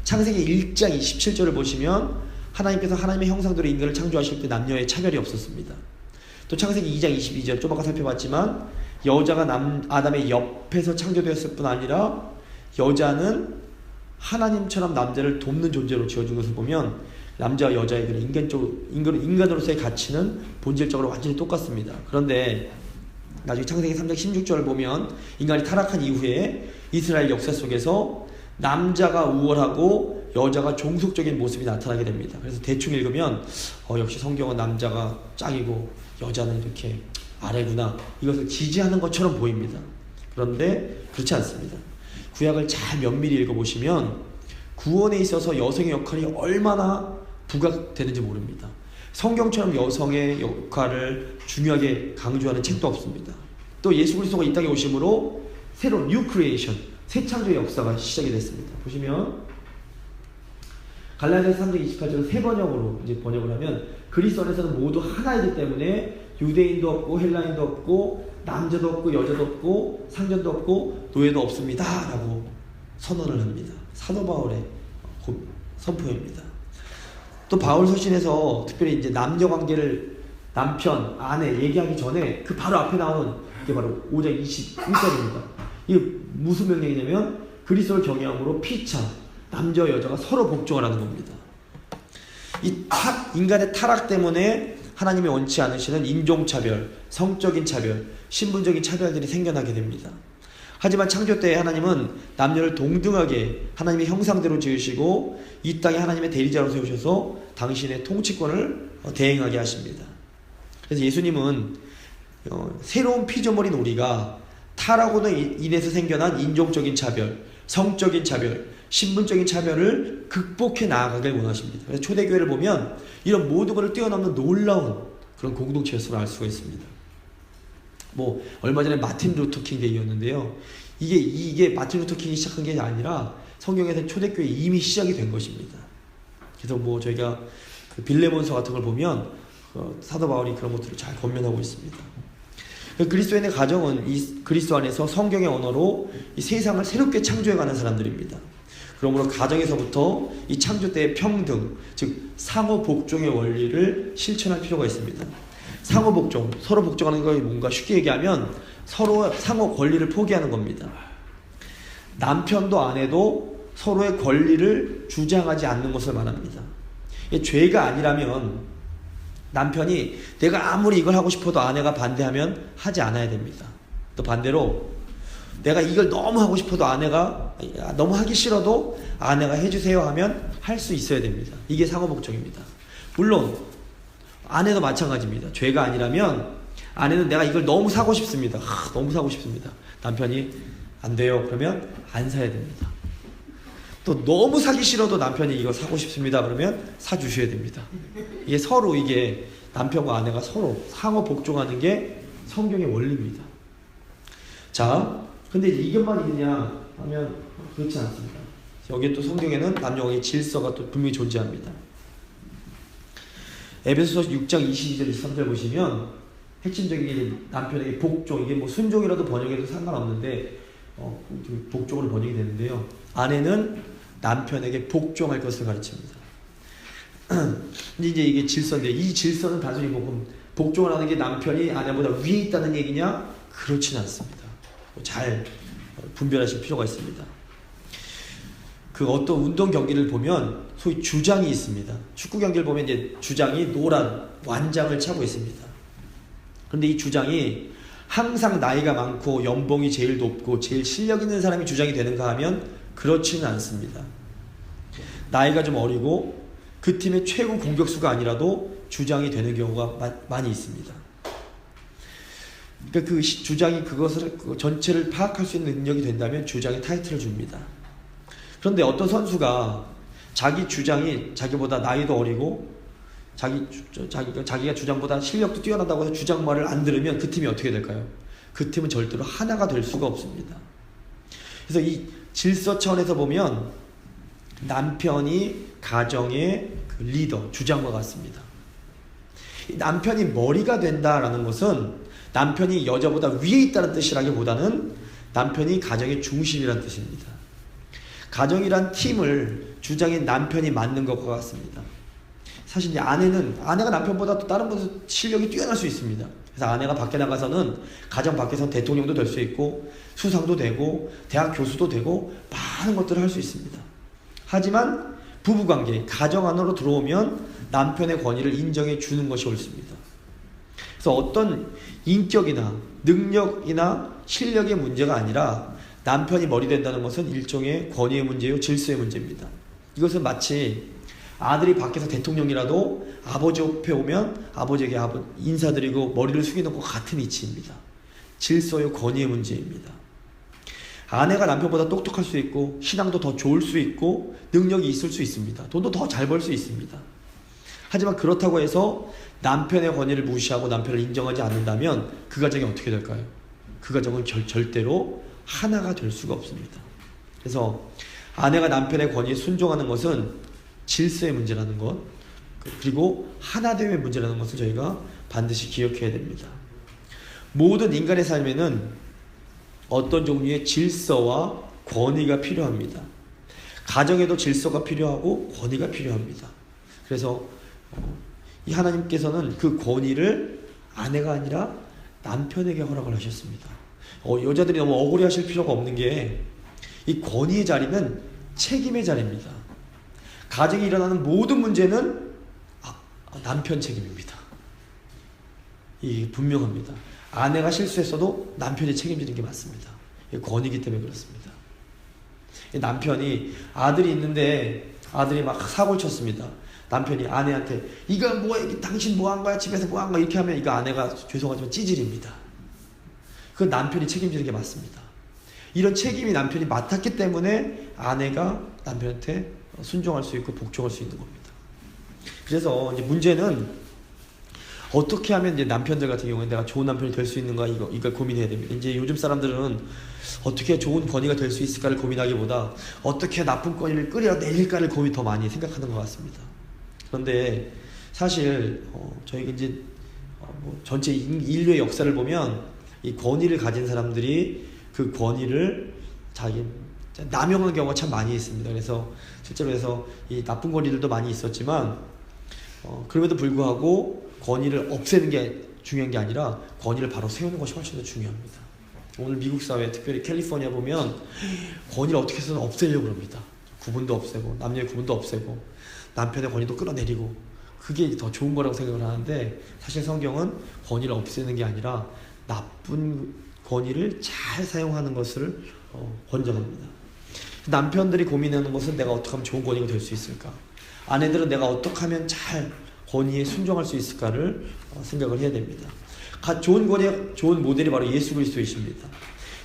A: 창세기 1장 27절을 보시면 하나님께서 하나님의 형상대로 인간을 창조하실 때 남녀의 차별이 없었습니다. 또 창세기 2장 22절 좀 아까 살펴봤지만 여자가 아담의 옆에서 창조되었을 뿐 아니라 여자는 하나님처럼 남자를 돕는 존재로 지어준 것을 보면 남자와 여자의 인간으로서의 가치는 본질적으로 완전히 똑같습니다. 그런데 나중에 창세기 3장 16절을 보면 인간이 타락한 이후에 이스라엘 역사 속에서 남자가 우월하고 여자가 종속적인 모습이 나타나게 됩니다. 그래서 대충 읽으면 역시 성경은 남자가 짱이고 여자는 이렇게 아래구나, 이것을 지지하는 것처럼 보입니다. 그런데 그렇지 않습니다. 구약을 잘 면밀히 읽어보시면 구원에 있어서 여성의 역할이 얼마나 부각되는지 모릅니다. 성경처럼 여성의 역할을 중요하게 강조하는 책도 없습니다. 또 예수 그리스도가 이 땅에 오심으로 새로운 뉴 크리에이션, 새 창조의 역사가 시작이 됐습니다. 보시면 갈라디아서 3장 28절을 세 번역으로 이제 번역을 하면 그리스도 안에서는 모두 하나이기 때문에 유대인도 없고 헬라인도 없고 남자도 없고 여자도 없고 상전도 없고 노예도 없습니다 라고 선언을 합니다. 사도 바울의 선포입니다. 또 바울 서신에서 특별히 이제 남녀 관계를 남편, 아내 얘기하기 전에 그 바로 앞에 나오는 게 바로 5장 21절입니다. 이게 무슨 명령이냐면 그리스도를 경외함으로 피차 남자와 여자가 서로 복종하라는 겁니다. 인간의 타락 때문에 하나님이 원치 않으시는 인종차별, 성적인 차별, 신분적인 차별들이 생겨나게 됩니다. 하지만 창조 때 하나님은 남녀를 동등하게 하나님의 형상대로 지으시고 이 땅에 하나님의 대리자로 세우셔서 당신의 통치권을 대행하게 하십니다. 그래서 예수님은 새로운 피조물인 우리가 타락으로 인해서 생겨난 인종적인 차별, 성적인 차별, 신분적인 차별을 극복해 나아가길 원하십니다. 그래서 초대교회를 보면 이런 모든 것을 뛰어넘는 놀라운 그런 공동체였음을 알 수가 있습니다. 뭐 얼마 전에 마틴 루터 킹 데이였는데요. 이게 마틴 루터 킹이 시작한 게 아니라 성경에서 초대교회 이미 시작이 된 것입니다. 그래서 뭐 저희가 그 빌레몬서 같은 걸 보면 사도 바울이 그런 것들을 잘 권면하고 있습니다. 그리스도인의 가정은 이 그리스도 안에서 성경의 언어로 이 세상을 새롭게 창조해가는 사람들입니다. 그러므로 가정에서부터 이 창조 때의 평등, 즉 상호 복종의 원리를 실천할 필요가 있습니다. 상호 복종, 서로 복종하는 것이 뭔가 쉽게 얘기하면 서로 상호 권리를 포기하는 겁니다. 남편도 아내도 서로의 권리를 주장하지 않는 것을 말합니다. 이게 죄가 아니라면 남편이 내가 아무리 이걸 하고 싶어도 아내가 반대하면 하지 않아야 됩니다. 또 반대로 내가 이걸 너무 하고 싶어도 아내가 너무 하기 싫어도 아내가 해주세요 하면 할 수 있어야 됩니다. 이게 상호복종입니다. 물론 아내도 마찬가지입니다. 죄가 아니라면 아내는 내가 이걸 너무 사고 싶습니다. 너무 사고 싶습니다. 남편이 안 돼요. 그러면 안 사야 됩니다. 또 너무 사기 싫어도 남편이 이거 사고 싶습니다. 그러면 사주셔야 됩니다. 이게 서로 이게 남편과 아내가 서로 상호 복종하는 게 성경의 원리입니다. 자, 근데 이것만 있느냐 하면 그렇지 않습니다. 여기에 또 성경에는 남녀의 질서가 또 분명히 존재합니다. 에베소서 6장 22절 23절 보시면 핵심적인 남편에게 복종, 이게 뭐 순종이라도 번역해도 상관없는데 복종으로 번역이 되는데요. 아내는 남편에게 복종할 것을 가르칩니다. 이제 이게 질서인데 이 질서는 단순히 뭐 복종을 하는 게 남편이 아내보다 위에 있다는 얘기냐? 그렇지는 않습니다. 잘 분별하실 필요가 있습니다. 그 어떤 운동 경기를 보면 소위 주장이 있습니다. 축구 경기를 보면 이제 주장이 노란 완장을 차고 있습니다. 그런데 이 주장이 항상 나이가 많고 연봉이 제일 높고 제일 실력 있는 사람이 주장이 되는가 하면 그렇지는 않습니다. 나이가 좀 어리고 그 팀의 최고 공격수가 아니라도 주장이 되는 경우가 많이 있습니다. 그러니까 그 주장이 그것을 전체를 파악할 수 있는 능력이 된다면 주장의 타이틀을 줍니다. 그런데 어떤 선수가 자기 주장이 자기보다 나이도 어리고 자기가 주장보다 실력도 뛰어나다고 해서 주장 말을 안 들으면 그 팀이 어떻게 될까요? 그 팀은 절대로 하나가 될 수가 없습니다. 그래서 이 질서 차원에서 보면 남편이 가정의 그 리더, 주장과 같습니다. 남편이 머리가 된다라는 것은 남편이 여자보다 위에 있다는 뜻이라기보다는 남편이 가정의 중심이라는 뜻입니다. 가정이란 팀을 주장인 남편이 맡는 것과 같습니다. 사실 이제 아내가 남편보다 또 다른 분들 실력이 뛰어날 수 있습니다. 그래서 아내가 밖에 나가서는 가정 밖에서는 대통령도 될 수 있고 수상도 되고 대학 교수도 되고 많은 것들을 할 수 있습니다. 하지만 부부관계, 가정 안으로 들어오면 남편의 권위를 인정해 주는 것이 옳습니다. 그래서 어떤 인격이나 능력이나 실력의 문제가 아니라 남편이 머리 된다는 것은 일종의 권위의 문제요, 질서의 문제입니다. 이것은 마치 아들이 밖에서 대통령이라도 아버지 옆에 오면 아버지에게 인사드리고 머리를 숙이는 것과 같은 이치입니다. 질서요, 권위의 문제입니다. 아내가 남편보다 똑똑할 수 있고 신앙도 더 좋을 수 있고 능력이 있을 수 있습니다. 돈도 더 잘 벌 수 있습니다. 하지만 그렇다고 해서 남편의 권위를 무시하고 남편을 인정하지 않는다면 그 가정이 어떻게 될까요? 그 가정은 절대로 하나가 될 수가 없습니다. 그래서 아내가 남편의 권위에 순종하는 것은 질서의 문제라는 것, 그리고 하나됨의 문제라는 것을 저희가 반드시 기억해야 됩니다. 모든 인간의 삶에는 어떤 종류의 질서와 권위가 필요합니다. 가정에도 질서가 필요하고 권위가 필요합니다. 그래서 이 하나님께서는 그 권위를 아내가 아니라 남편에게 허락을 하셨습니다. 여자들이 너무 억울해하실 필요가 없는 게 이 권위의 자리는 책임의 자리입니다. 가정에 일어나는 모든 문제는 남편 책임입니다. 이게 분명합니다. 아내가 실수했어도 남편이 책임지는 게 맞습니다. 이게 권위이기 때문에 그렇습니다. 남편이 아들이 있는데 아들이 막 사고를 쳤습니다. 남편이 아내한테 이거 뭐야, 당신 뭐 한 거야, 집에서 뭐 한 거야, 이렇게 하면 이거 아내가 죄송하지만 찌질입니다. 그 남편이 책임지는 게 맞습니다. 이런 책임이 남편이 맡았기 때문에 아내가 남편한테 순종할 수 있고 복종할 수 있는 겁니다. 그래서 이제 문제는 어떻게 하면 이제 남편들 같은 경우에 내가 좋은 남편이 될 수 있는가 이걸 고민해야 됩니다. 이제 요즘 사람들은 어떻게 좋은 권위가 될 수 있을까를 고민하기보다 어떻게 나쁜 권위를 끌어내릴까를 더 많이 생각하는 것 같습니다. 그런데 사실 저희가 이제 전체 인류의 역사를 보면 이 권위를 가진 사람들이 그 권위를 남용하는 경우가 참 많이 있습니다. 그래서 실제로 해서 이 나쁜 권위들도 많이 있었지만 그럼에도 불구하고 권위를 없애는 게 중요한 게 아니라 권위를 바로 세우는 것이 훨씬 더 중요합니다. 오늘 미국 사회, 특별히 캘리포니아 보면 권위를 어떻게 해서든 없애려고 합니다. 구분도 없애고 남녀의 구분도 없애고 남편의 권위도 끌어내리고 그게 더 좋은 거라고 생각을 하는데 사실 성경은 권위를 없애는 게 아니라 나쁜 권위를 잘 사용하는 것을 권장합니다. 남편들이 고민하는 것은 내가 어떻게 하면 좋은 권위가 될 수 있을까? 아내들은 내가 어떻게 하면 잘 권위에 순종할 수 있을까를 생각을 해야 됩니다. 좋은 모델이 바로 예수 그리스도이십니다.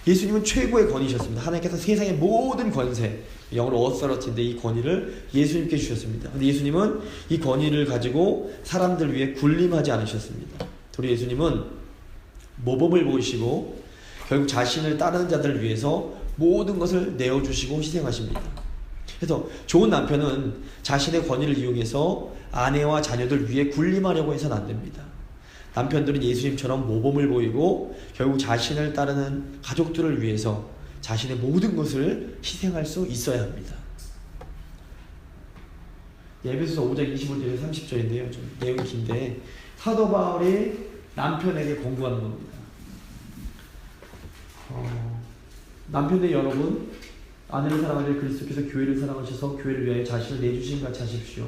A: 예수님은 최고의 권위셨습니다. 하나님께서 세상의 모든 권세, 영어로 어서러티인데 이 권위를 예수님께 주셨습니다. 근데 예수님은 이 권위를 가지고 사람들 위해 군림하지 않으셨습니다. 우리 예수님은 모범을 보이시고 결국 자신을 따르는 자들을 위해서 모든 것을 내어주시고 희생하십니다. 그래서 좋은 남편은 자신의 권위를 이용해서 아내와 자녀들 위해 군림하려고 해서는 안 됩니다. 남편들은 예수님처럼 모범을 보이고 결국 자신을 따르는 가족들을 위해서 자신의 모든 것을 희생할 수 있어야 합니다. 에베소서 5장 25절에서 30절인데요. 좀 내용이 긴데 사도 바울이 남편에게 권고하는 겁니다. 남편들 여러분, 아내를 사랑하려 그리스도께서 교회를 사랑하셔서 교회를 위하여 자신을 내주신 같이 하십시오.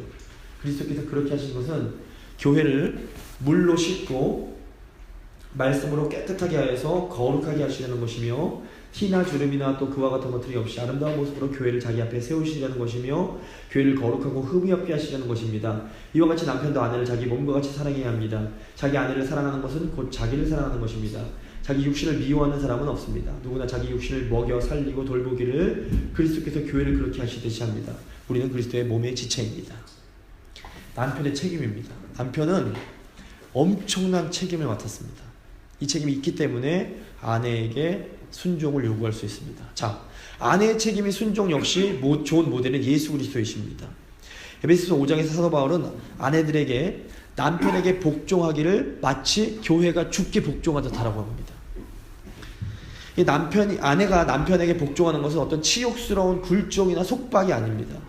A: 그리스도께서 그렇게 하신 것은 교회를 물로 씻고 말씀으로 깨끗하게 하여서 거룩하게 하시려는 것이며 티나 주름이나 또 그와 같은 것들이 없이 아름다운 모습으로 교회를 자기 앞에 세우시려는 것이며 교회를 거룩하고 흠이 없게 하시려는 것입니다. 이와 같이 남편도 아내를 자기 몸과 같이 사랑해야 합니다. 자기 아내를 사랑하는 것은 곧 자기를 사랑하는 것입니다. 자기 육신을 미워하는 사람은 없습니다. 누구나 자기 육신을 먹여 살리고 돌보기를 그리스도께서 교회를 그렇게 하시듯이 합니다. 우리는 그리스도의 몸의 지체입니다. 남편의 책임입니다. 남편은 엄청난 책임을 맡았습니다. 이 책임이 있기 때문에 아내에게 순종을 요구할 수 있습니다. 자, 아내의 책임이 순종 역시 좋은 모델은 예수 그리스도이십니다. 에베소서 5장에서 사도 바울은 아내들에게 남편에게 복종하기를 마치 교회가 주께 복종하듯 하라고 합니다. 이 아내가 남편에게 복종하는 것은 어떤 치욕스러운 굴종이나 속박이 아닙니다.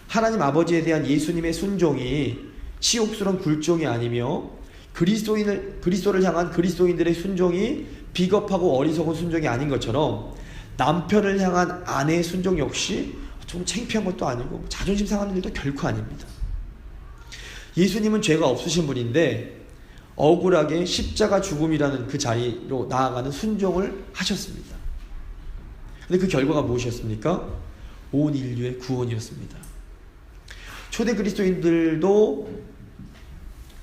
A: 하나님 아버지에 대한 예수님의 순종이 치욕스러운 굴종이 아니며 그리스도를 향한 그리스도인들의 순종이 비겁하고 어리석은 순종이 아닌 것처럼 남편을 향한 아내의 순종 역시 좀 창피한 것도 아니고 자존심 상하는 일도 결코 아닙니다. 예수님은 죄가 없으신 분인데 억울하게 십자가 죽음이라는 그 자리로 나아가는 순종을 하셨습니다. 근데 그 결과가 무엇이었습니까? 온 인류의 구원이었습니다. 초대 그리스도인들도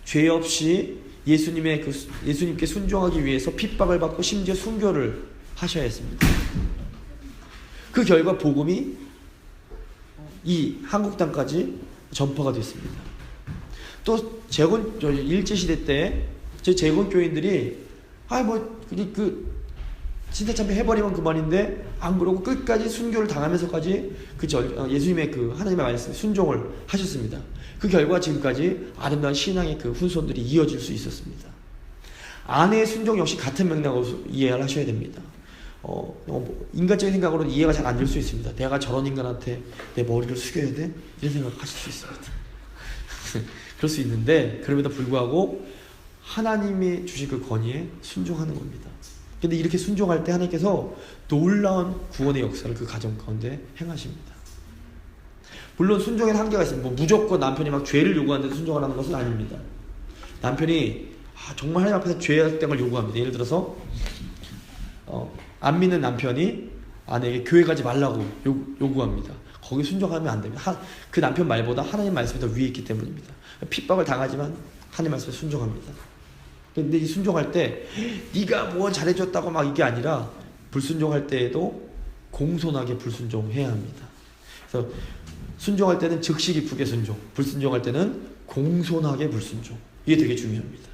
A: 죄 없이 예수님께 순종하기 위해서 핍박을 받고 심지어 순교를 하셔야 했습니다. 그 결과 복음이 이 한국 땅까지 전파가 됐습니다. 또 일제시대 때 제 재건교인들이 진짜 참 해버리면 그만인데 안 그러고 끝까지 순교를 당하면서까지 예수님의 하나님의 말씀에 순종을 하셨습니다. 그 결과 지금까지 아름다운 신앙의 그 후손들이 이어질 수 있었습니다. 아내의 순종 역시 같은 맥락으로 이해를 하셔야 됩니다. 인간적인 생각으로는 이해가 잘 안 될 수 있습니다. 내가 저런 인간한테 내 머리를 숙여야 돼? 이런 생각하실 수 있습니다. 그럴 수 있는데 그럼에도 불구하고 하나님이 주신 그 권위에 순종하는 겁니다. 근데 이렇게 순종할 때 하나님께서 놀라운 구원의 역사를 그 가정 가운데 행하십니다. 물론 순종에는 한계가 있습니다. 무조건 남편이 막 죄를 요구하는데 순종을 하는 것은 아닙니다. 남편이 정말 하나님 앞에서 죄의 땅을 요구합니다. 예를 들어서 안 믿는 남편이 아내에게 교회 가지 말라고 요구합니다. 거기 순종하면 안 됩니다. 그 남편 말보다 하나님 말씀이 더 위에 있기 때문입니다. 핍박을 당하지만 하나님 말씀에 순종합니다. 근데 이 순종할 때 네가 뭐 잘해줬다고 막 이게 아니라 불순종할 때에도 공손하게 불순종해야 합니다. 그래서 순종할 때는 즉시 기쁘게 순종, 불순종할 때는 공손하게 불순종. 이게 되게 중요합니다.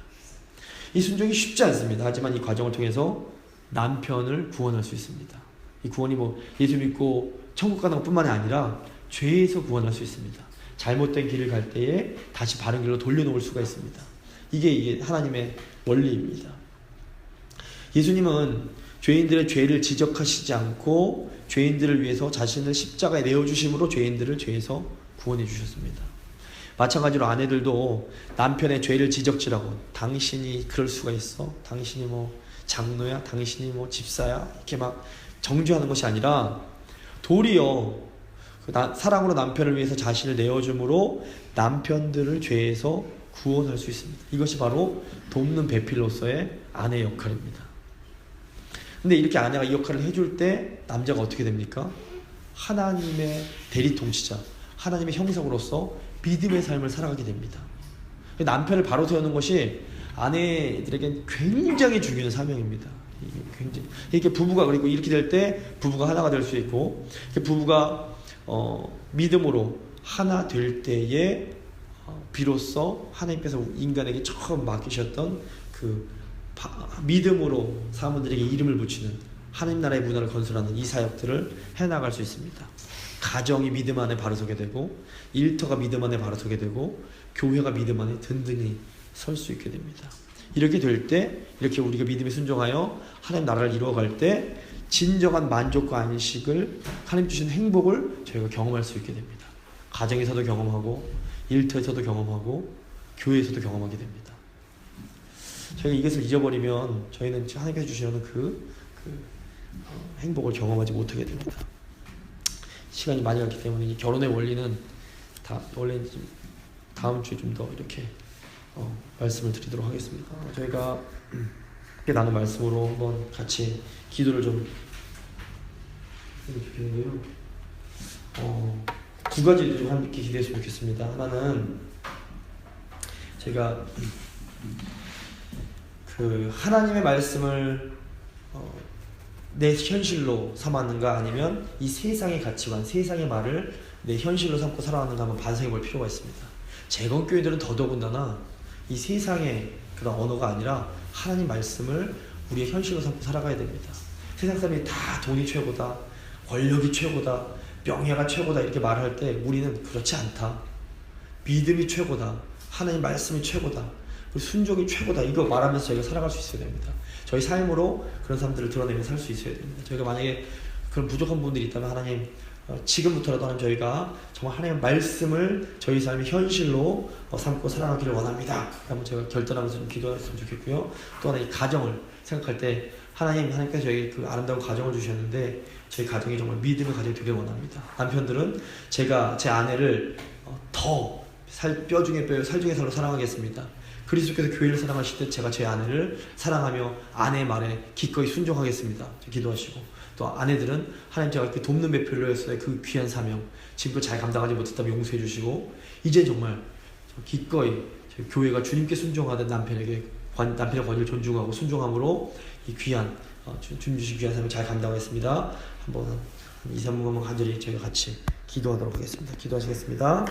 A: 이 순종이 쉽지 않습니다. 하지만 이 과정을 통해서 남편을 구원할 수 있습니다. 이 구원이 뭐 예수 믿고 천국 가는 것뿐만이 아니라 죄에서 구원할 수 있습니다. 잘못된 길을 갈 때에 다시 바른 길로 돌려놓을 수가 있습니다. 이게 하나님의 원리입니다. 예수님은 죄인들의 죄를 지적하시지 않고 죄인들을 위해서 자신을 십자가에 내어주심으로 죄인들을 죄에서 구원해 주셨습니다. 마찬가지로 아내들도 남편의 죄를 지적질하고 당신이 그럴 수가 있어? 당신이 뭐 장로야? 당신이 뭐 집사야? 이렇게 막 정죄하는 것이 아니라 도리어 사랑으로 남편을 위해서 자신을 내어줌으로 남편들을 죄에서 구원할 수 있습니다. 이것이 바로 돕는 배필로서의 아내의 역할입니다. 근데 이렇게 아내가 이 역할을 해줄 때 남자가 어떻게 됩니까? 하나님의 대리통치자, 하나님의 형상으로서 믿음의 삶을 살아가게 됩니다. 남편을 바로 세우는 것이 아내들에겐 굉장히 중요한 사명입니다. 굉장히 이렇게 부부가 그리고 이렇게 될 때 부부가 하나가 될 수 있고 부부가 믿음으로 하나 될 때에 비로소 하나님께서 인간에게 처음 맡기셨던 그 믿음으로 사람들에게 이름을 붙이는 하나님 나라의 문화를 건설하는 이 사역들을 해나갈 수 있습니다. 가정이 믿음 안에 바로 서게 되고 일터가 믿음 안에 바로 서게 되고 교회가 믿음 안에 든든히 설 수 있게 됩니다. 이렇게 될 때 이렇게 우리가 믿음에 순종하여 하나님 나라를 이루어갈 때 진정한 만족과 안식을 하나님 주신 행복을 저희가 경험할 수 있게 됩니다. 가정에서도 경험하고 일터에서도 경험하고 교회에서도 경험하게 됩니다. 저희가 이것을 잊어버리면 저희는 하나님께서 주시는 행복을 경험하지 못하게 됩니다. 시간이 많이 갔기 때문에 이 결혼의 원리는 원래는 다음 주에 좀 더 이렇게 말씀을 드리도록 하겠습니다. 저희가 함께 나눈 말씀으로 한번 같이 기도를 좀 해도 좋겠는데요. 두 가지를 좀 함께 기도했으면 좋겠습니다. 하나는 제가 하나님의 말씀을 내 현실로 삼았는가 아니면 이 세상의 가치관, 세상의 말을 내 현실로 삼고 살아가는가 한번 반성해 볼 필요가 있습니다. 재건교회들은 더더군다나 이 세상의 그런 언어가 아니라 하나님 말씀을 우리의 현실로 삼고 살아가야 됩니다. 세상 사람이 다 돈이 최고다, 권력이 최고다, 명예가 최고다 이렇게 말할 때 우리는 그렇지 않다. 믿음이 최고다, 하나님 말씀이 최고다, 순종이 최고다 이거 말하면서 저희가 살아갈 수 있어야 됩니다. 저희 삶으로 그런 사람들을 드러내며 살 수 있어야 됩니다. 저희가 만약에 그런 부족한 부분들이 있다면 하나님 지금부터라도 하나님 저희가 정말 하나님의 말씀을 저희 삶의 현실로 삼고 살아가기를 원합니다. 한번 제가 결단하면서 좀 기도했으면 좋겠고요. 또 하나 이 가정을 생각할 때 하나님께서 저에게 그 아름다운 가정을 주셨는데 저희 가정이 정말 믿음의 가정이 되길 원합니다. 남편들은 제가 제 아내를 더 뼈 중에 뼈, 살 중에 살로 사랑하겠습니다. 그리스도께서 교회를 사랑하실 때 제가 제 아내를 사랑하며 아내의 말에 기꺼이 순종하겠습니다. 기도하시고 또 아내들은 하나님 제가 이렇게 돕는 배필로였어요. 그 귀한 사명 지금껏 잘 감당하지 못했다면 용서해 주시고 이제 정말 기꺼이 교회가 주님께 순종하던 남편의 권위를 존중하고 순종함으로 이 귀한 주님 주신 귀한 사명 잘 감당하겠습니다. 한번 2, 3분만 간절히 저희가 같이 기도하도록 하겠습니다. 기도하시겠습니다.